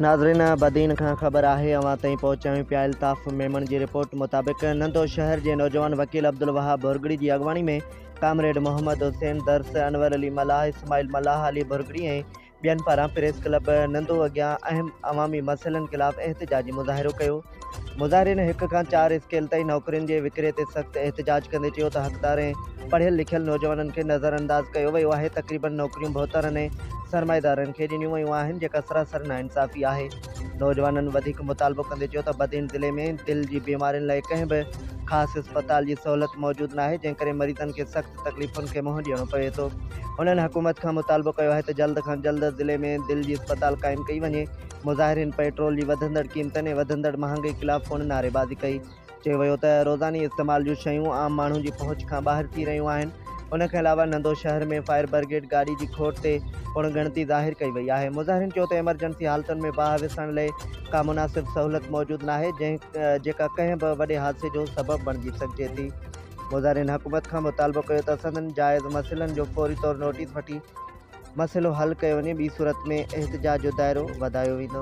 नाज़रीन बदीन खां ख़बर आहे अवां ताईं पहुचायूं पिया अल्ताफ़ मेमन जी रिपोर्ट मुताबिक़ नंदो शहर जे नौजवान वकील अब्दुल वहाब भुरगड़ी जी अॻवानी में कामरेड मोहम्मद हुसैन दर्स अनवर अली मलाह इस्माइल मलाह अली भुरगड़ी ऐं ॿियनि पारां प्रेस क्लब नंदो अॻियां अहम अवामी मसइलनि ख़िलाफ़ एहतिजाजी मुज़ाहिरो कयो। मुज़ाहिरीन 1 खां 4 स्केल ताईं नौकरियुनि जे विकिरे ते सख़्त एहतिजाज कंदे चयो त हक़दार ऐं पढ़ियल लिखियल नौजवाननि खे नज़रअंदाज़ कयो वियो आहे। तक़रीबन नौकरियूं बहुतरनि ऐं सरमाएदारनि खे ॾिनियूं वियूं आहिनि जेका सरासर नाइंसाफ़ी आहे। नौजवाननि वधीक मुतालबो कंदे चयो त बदीन ज़िले में दिलि जी बीमारियुनि लाइ कंहिं बि ख़ासि इस्पताल जी सहूलियत मौजूदु नाहे, जंहिं करे मरीज़नि खे सख़्त तकलीफ़ुनि खे मुंहुं ॾियणो पवे थो। उन्हनि हुकूमत खां मुतालबो कयो आहे त जल्द खां जल्द ज़िले में दिलि जी इस्पताल क़ाइमु कई वञे। मुज़ाहिरीन पेट्रोल जी वधंदड़ क़ीमतनि ऐं वधंदड़ महांगाई ख़िलाफ़ पिणु नारेबाज़ी कई। चयो वियो त रोज़ानी इस्तेमाल जूं शयूं आम माण्हुनि जी पहुच खां ॿाहिरि थी रहियूं आहिनि। उनखे अलावा नंदो शहर में फायर ब्रिगेड गाॾी जी खोट ते पिणु ॻणती ज़ाहिर कई वई आहे। मुज़ाहिरीन चयो त एमरजेंसी हालतुनि में बाहि विसण लाइ का मुनासिब सहूलियत मौजूदु नाहे जेका कंहिं बि वॾे हादसे जो सबबु बणिजी सघिजे थी। मुज़ाहिरीन हुकूमत खां मुतालबो कयो त संदनि जाइज़ मसइलनि जो फौरी तौरु नोटिस वठी मसइलो हल कयो वञे, ॿी सूरत में एहतिजाज जो दाइरो वधायो वेंदो।